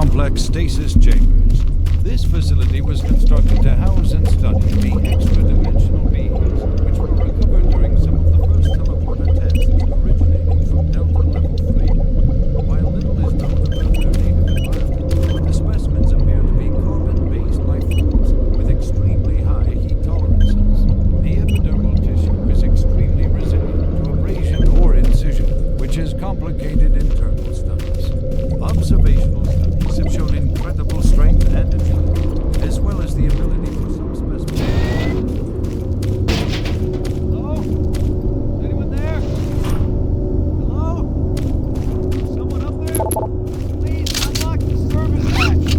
complex stasis chambers. This facility was constructed to house and study the extra-dimensional beings which were recovered during some of the first teleporter tests originating from Delta Level 3. While little is known about their native environment, the specimens appear to be carbon-based life forms with extremely high heat tolerances. The epidermal tissue is extremely resilient to abrasion or incision, which has complicated internal studies. Observational studies have shown incredible strength and agility, as well as the ability for some specimens. Hello? Anyone there? Hello? Someone up there? Please unlock the service hatch.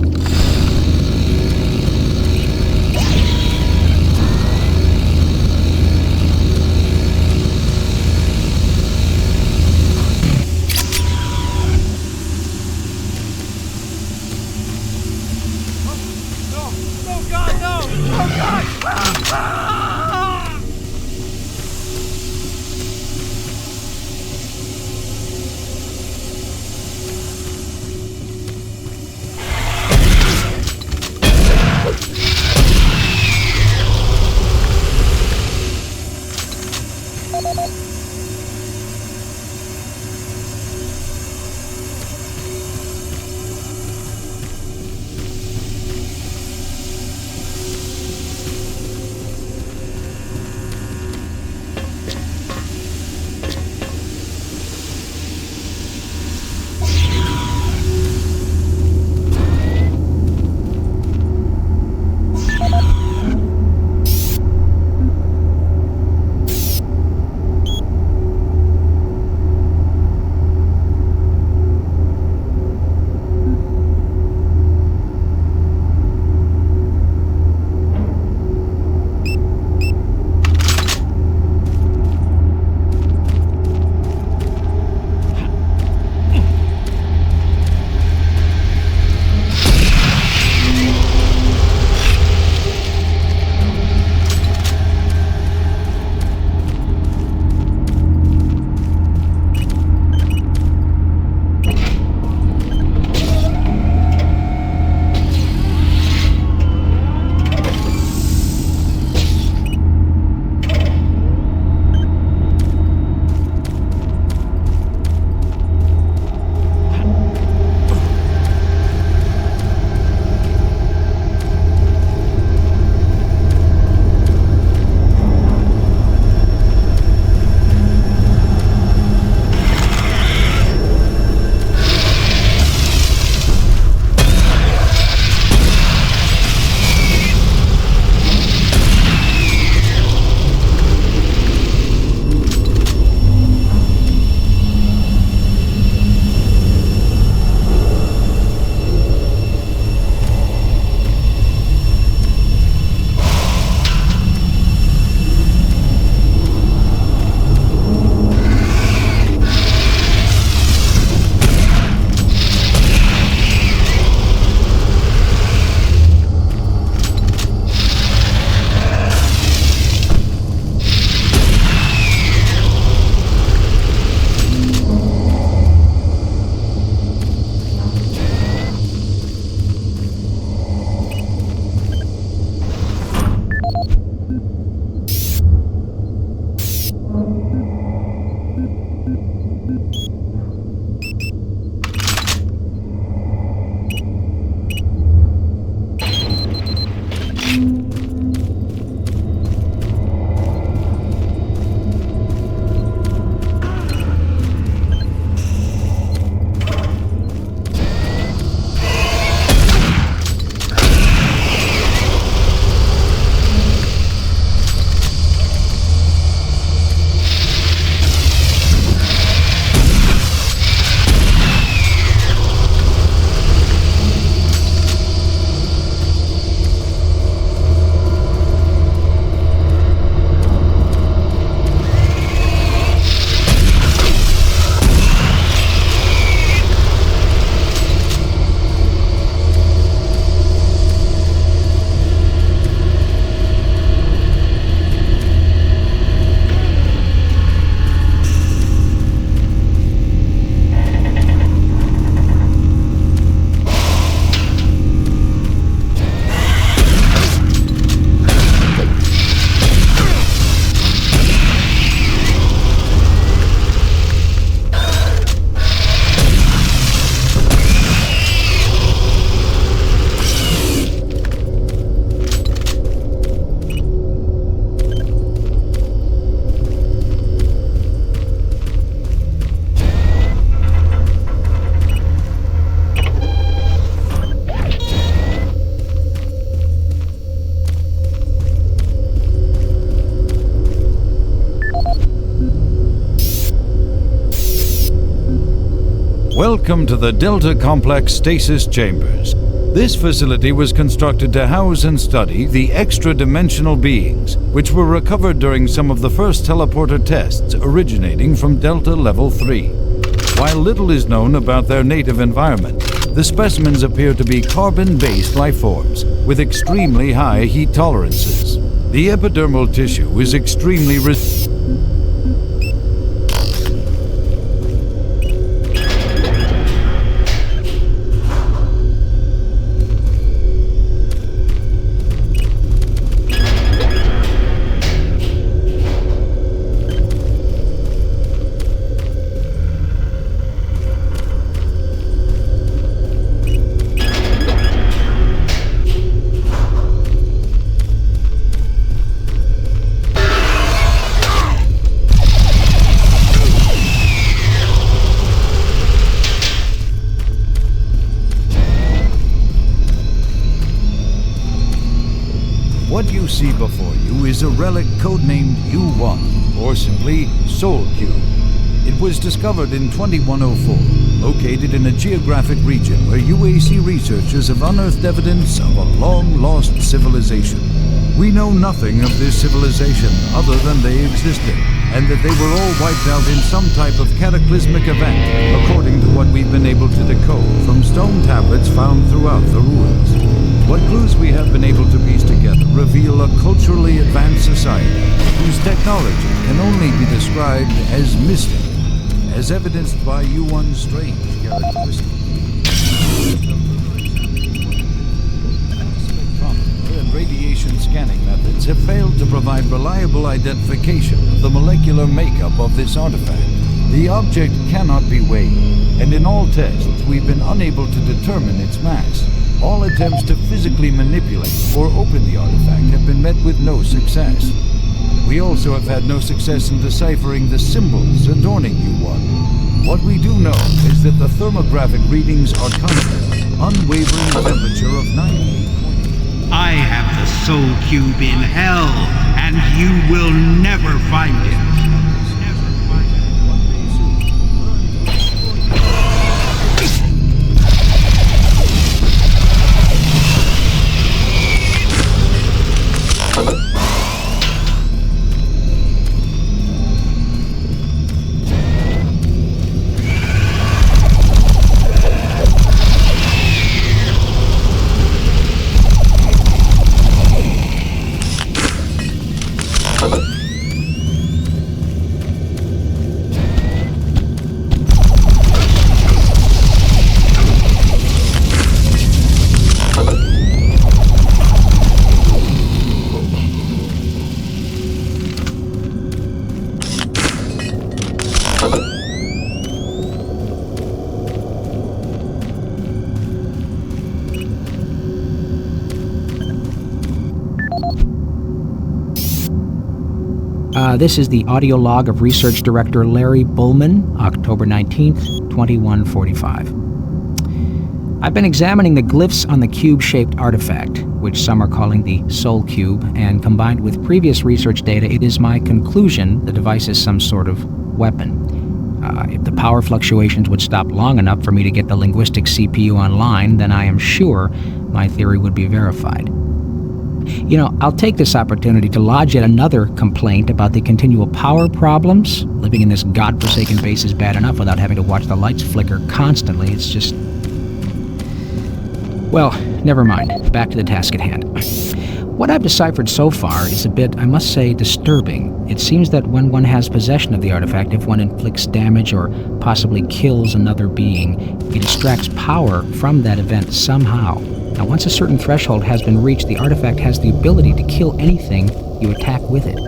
Oh God, no! Oh God! Welcome to the Delta Complex Stasis Chambers. This facility was constructed to house and study the extra-dimensional beings, which were recovered during some of the first teleporter tests originating from Delta Level 3. While little is known about their native environment, the specimens appear to be carbon-based life forms with extremely high heat tolerances. The epidermal tissue is extremely What you see before you is a relic codenamed U1, or simply Soul Cube. It was discovered in 2104, located in a geographic region where UAC researchers have unearthed evidence of a long-lost civilization. We know nothing of this civilization other than they existed, and that they were all wiped out in some type of cataclysmic event, according to what we've been able to decode from stone tablets found throughout the ruins. What clues we have been able to piece together reveal a culturally advanced society whose technology can only be described as mystic, as evidenced by U1's strange characteristics. Spectrometer and radiation scanning methods have failed to provide reliable identification of the molecular makeup of this artifact. The object cannot be weighed, and in all tests we've been unable to determine its mass. All attempts to physically manipulate or open the artifact have been met with no success. We also have had no success in deciphering the symbols adorning U1. What we do know is that the thermographic readings are constant, unwavering temperature of 98. I have the Soul Cube in hell, and you will never find it. This is the audio log of Research Director Larry Bullman, October 19th, 2145. I've been examining the glyphs on the cube-shaped artifact, which some are calling the Soul Cube, and combined with previous research data, it is my conclusion the device is some sort of weapon. If the power fluctuations would stop long enough for me to get the linguistic CPU online, then I am sure my theory would be verified. You know, I'll take this opportunity to lodge yet another complaint about the continual power problems. Living in this godforsaken base is bad enough without having to watch the lights flicker constantly. It's just... Well, never mind. Back to the task at hand. What I've deciphered so far is a bit, I must say, disturbing. It seems that when one has possession of the artifact, if one inflicts damage or possibly kills another being, it extracts power from that event somehow. Now, once a certain threshold has been reached, the artifact has the ability to kill anything you attack with it.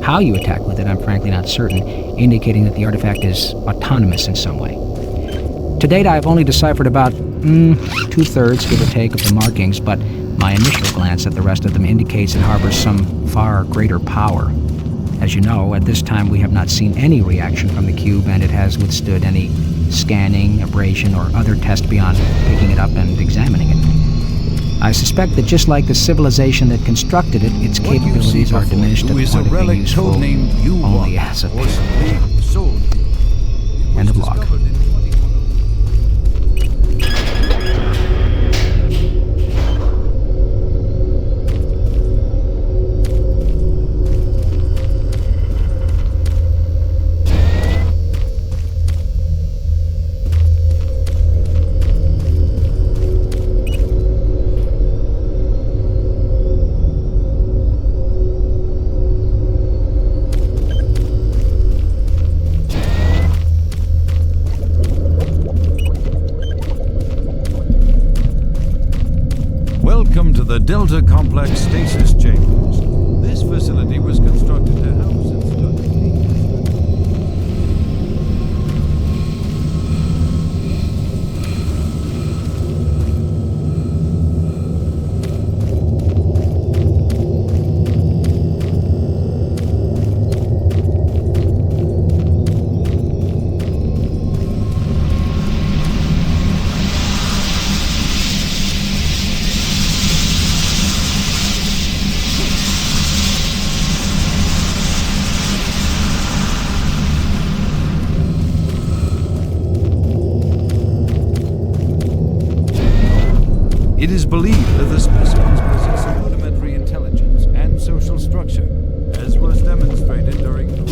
How you attack with it, I'm frankly not certain, indicating that the artifact is autonomous in some way. To date, I've only deciphered about 2/3, give or take, of the markings, but my initial glance at the rest of them indicates it harbors some far greater power. As you know, at this time we have not seen any reaction from the cube, and it has withstood any scanning, abrasion, or other test beyond picking it up and examining it. I suspect that just like the civilization that constructed it, its capabilities are diminished to the point of being useful only as a Soul Cube. End of log. ultra-complex stasis chambers. This facility was constructed to house and study. It is believed that the specimens possess a rudimentary intelligence and social structure, as was demonstrated during the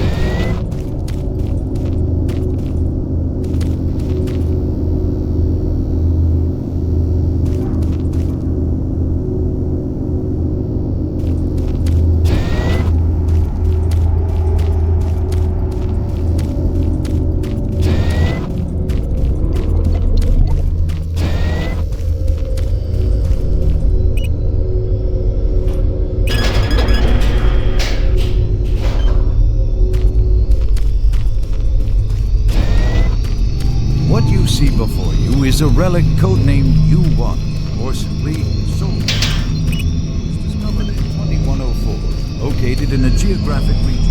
What you see before you is a relic codenamed U-1, or simply Soul. It was discovered in 2104, located in a geographic region.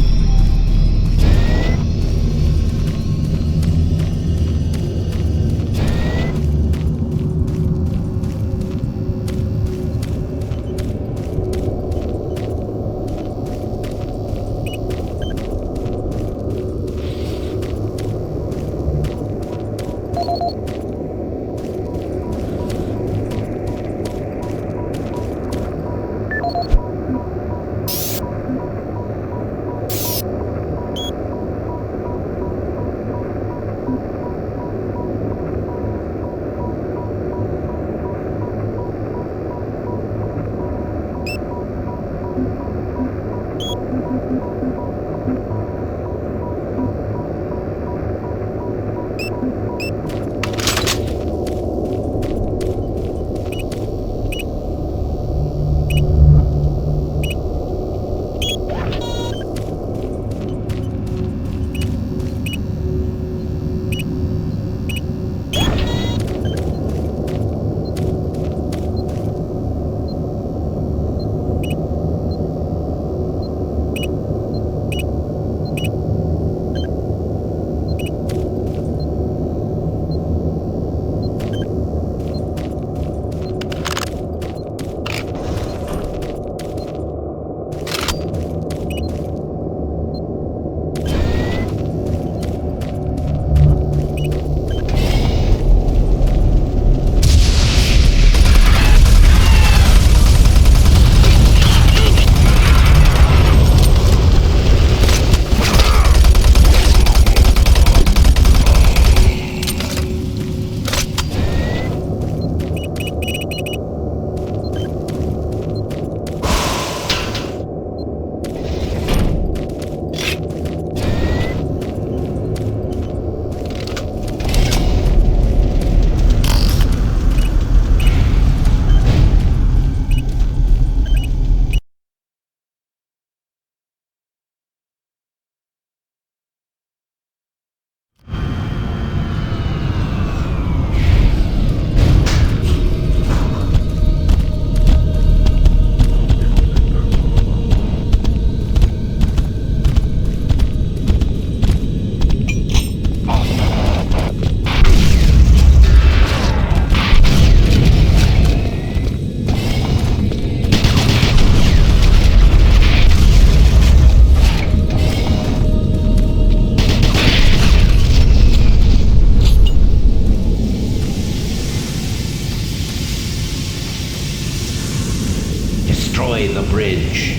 Destroy the bridge.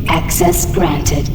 Access granted.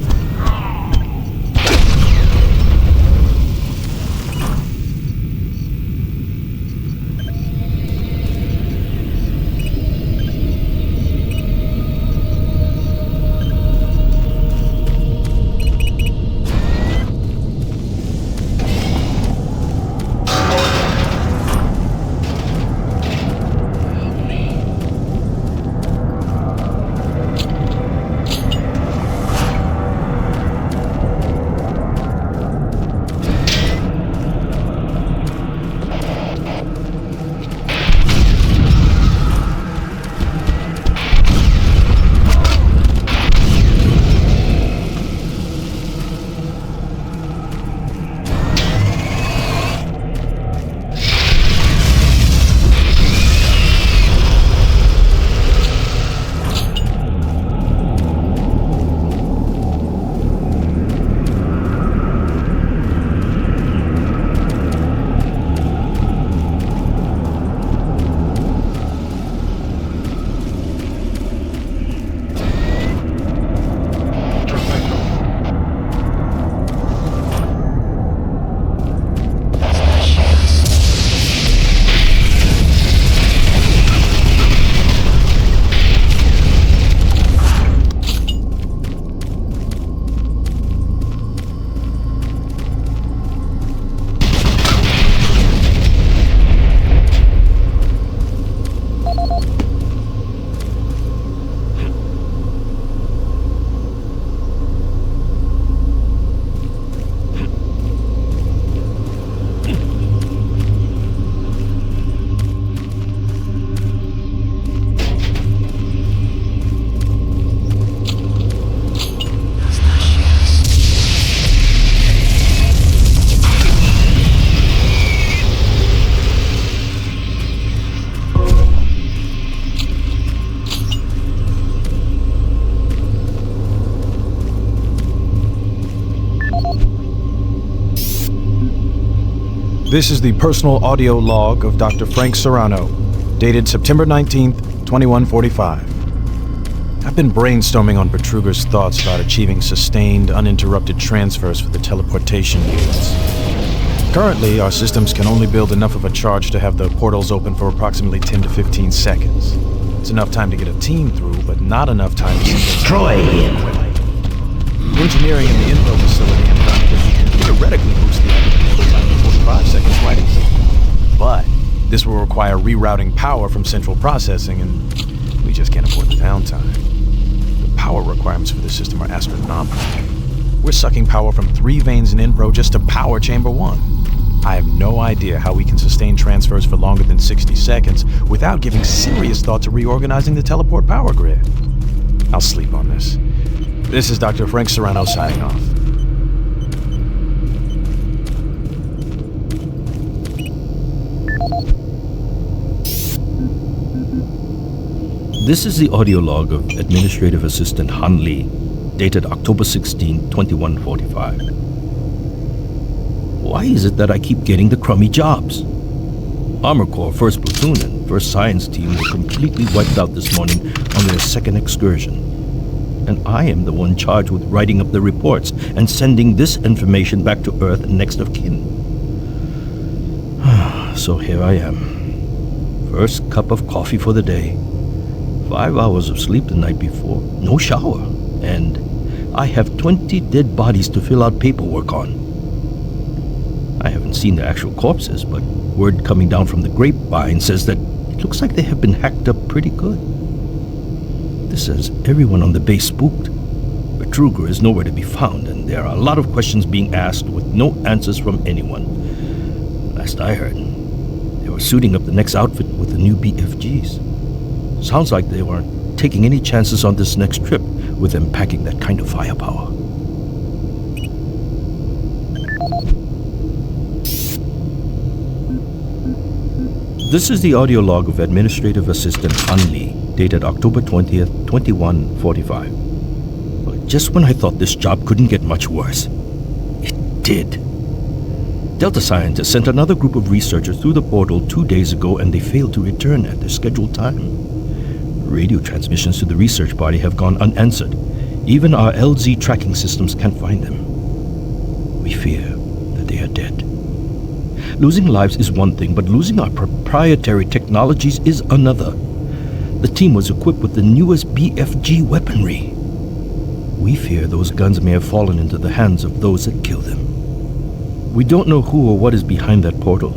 This is the personal audio log of Dr. Frank Serrano, dated September 19th, 2145. I've been brainstorming on Betruger's thoughts about achieving sustained, uninterrupted transfers for the teleportation units. Currently, our systems can only build enough of a charge to have the portals open for approximately 10 to 15 seconds. It's enough time to get a team through, but not enough time to Destroy him. Engineering in the info facility and could theoretically boost the portal time to 45 seconds quite easily. But this will require rerouting power from central processing, and we just can't afford the downtime. The power requirements for the system are astronomical. We're sucking power from 3 veins in Inpro just to power Chamber 1. I have no idea how we can sustain transfers for longer than 60 seconds without giving serious thought to reorganizing the teleport power grid. I'll sleep on this. This is Dr. Frank Serrano signing off. This is the audio log of Administrative Assistant Han Lee, dated October 16, 2145. Why is it that I keep getting the crummy jobs? Armor Corps 1st Platoon and 1st Science Team were completely wiped out this morning on their 2nd excursion. And I am the one charged with writing up the reports and sending this information back to Earth next of kin. So here I am. First cup of coffee for the day. 5 hours of sleep the night before. No shower. And I have 20 dead bodies to fill out paperwork on. I haven't seen the actual corpses, but word coming down from the grapevine says that it looks like they have been hacked up pretty good. This has everyone on the base spooked. Betruger is nowhere to be found, and there are a lot of questions being asked with no answers from anyone. Last I heard, they were suiting up the next outfit with the new BFGs. Sounds like they weren't taking any chances on this next trip with them packing that kind of firepower. This is the audio log of Administrative Assistant Han Lee, dated October 20th, 2145. But just when I thought this job couldn't get much worse, it did. Delta scientists sent another group of researchers through the portal 2 days ago, and they failed to return at their scheduled time. Radio transmissions to the research party have gone unanswered. Even our LZ tracking systems can't find them. We fear that they are dead. Losing lives is one thing, but losing our proprietary technologies is another. The team was equipped with the newest BFG weaponry. We fear those guns may have fallen into the hands of those that killed them. We don't know who or what is behind that portal,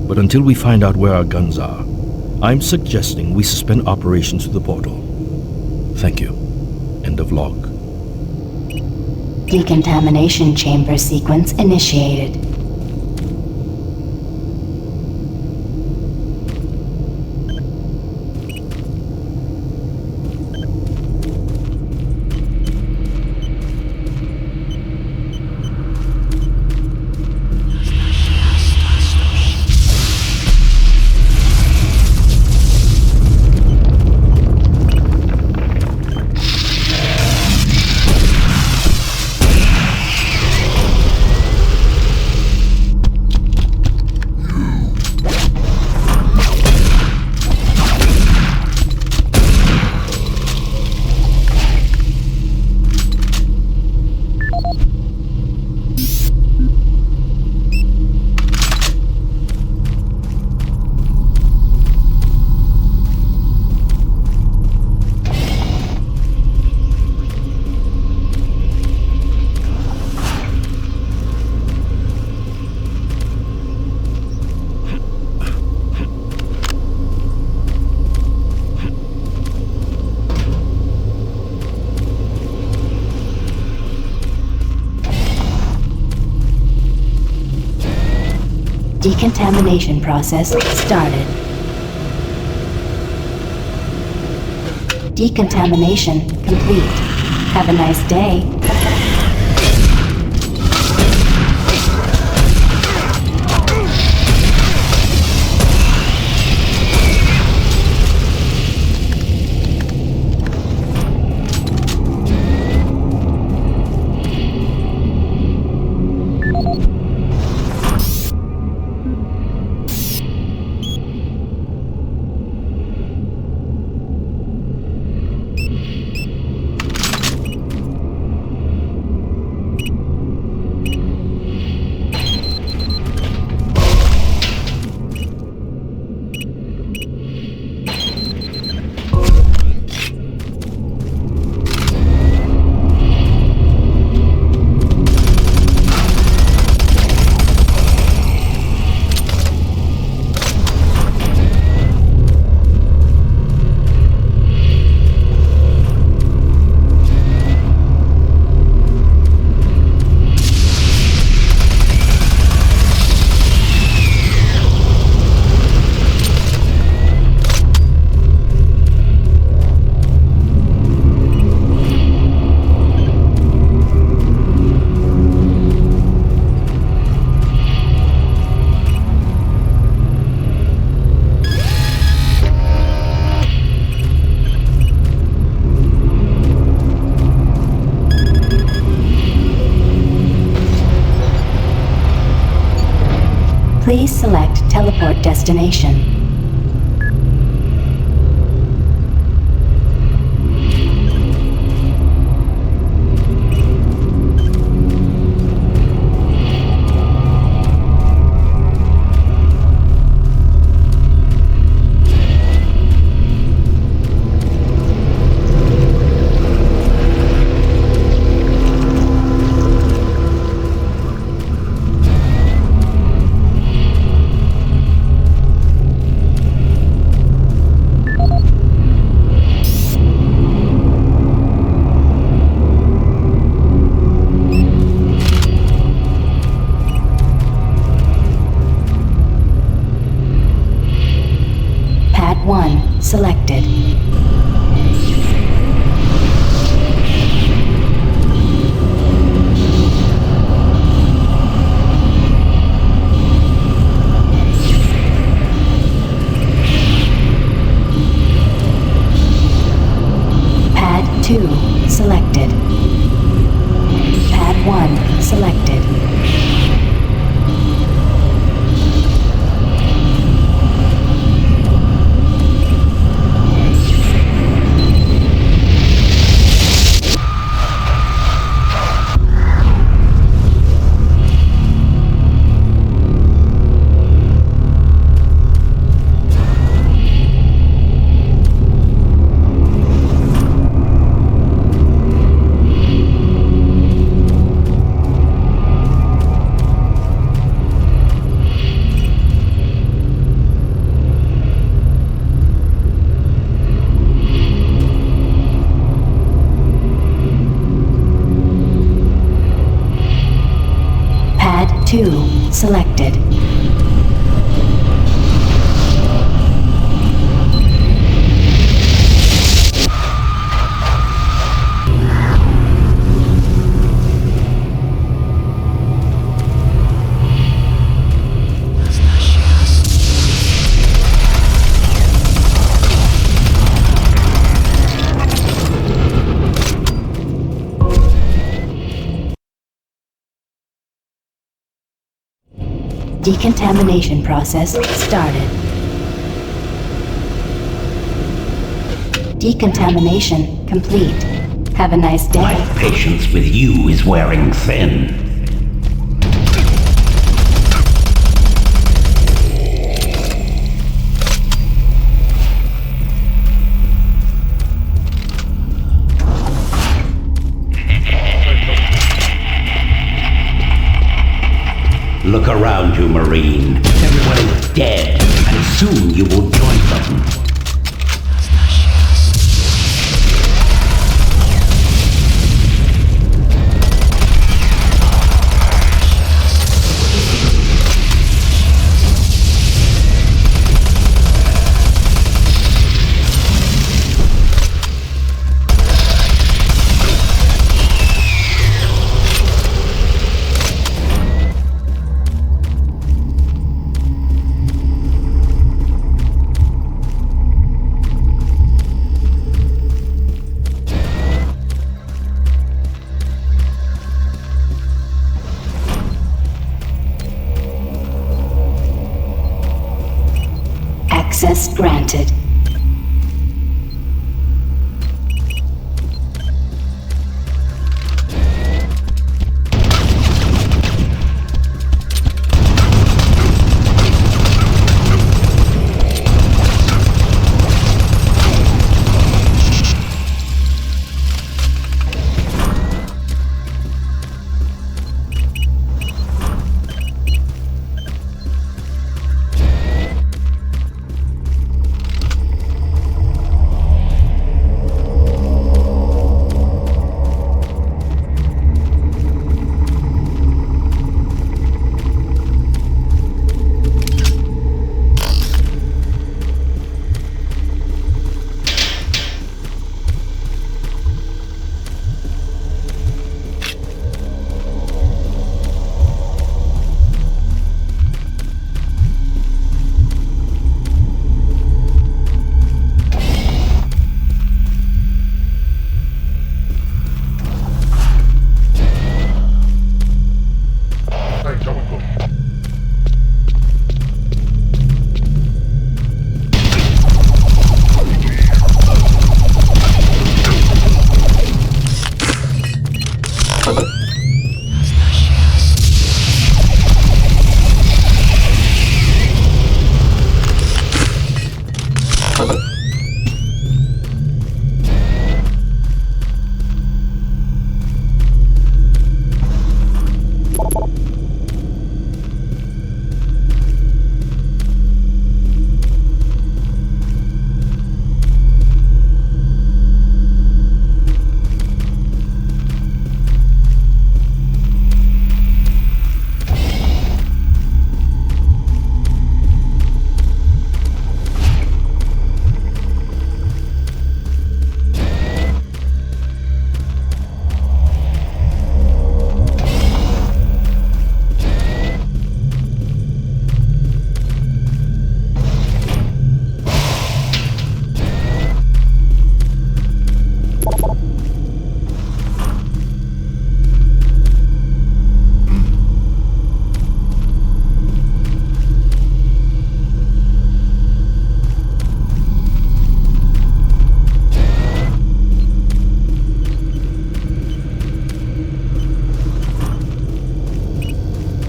but until we find out where our guns are, I'm suggesting we suspend operations to the portal. Thank you. End of log. Decontamination chamber sequence initiated. Decontamination process started. Decontamination complete. Have a nice day. Please select teleport destination. Pad 1 selected. Pad 2 selected. Pad 1 selected. Pad 2 selected. Decontamination process started. Decontamination complete. Have a nice day. My patience with you is wearing thin. Look around you, Marine. Everyone is dead, and soon you will join them. Access granted.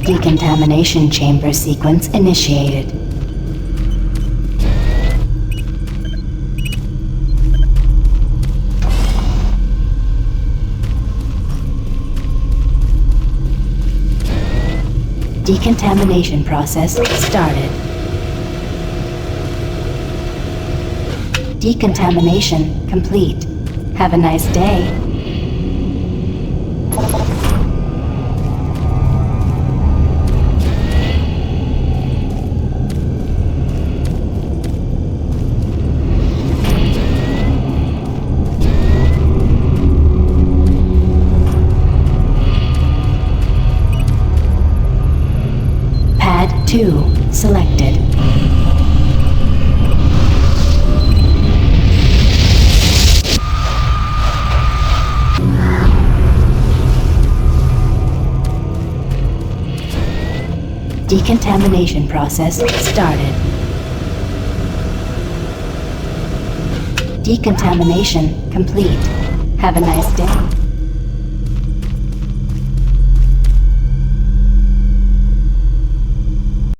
Decontamination chamber sequence initiated. Decontamination process started. Decontamination complete. Have a nice day. Pad 2 selected. Decontamination process started. Decontamination complete. Have a nice day.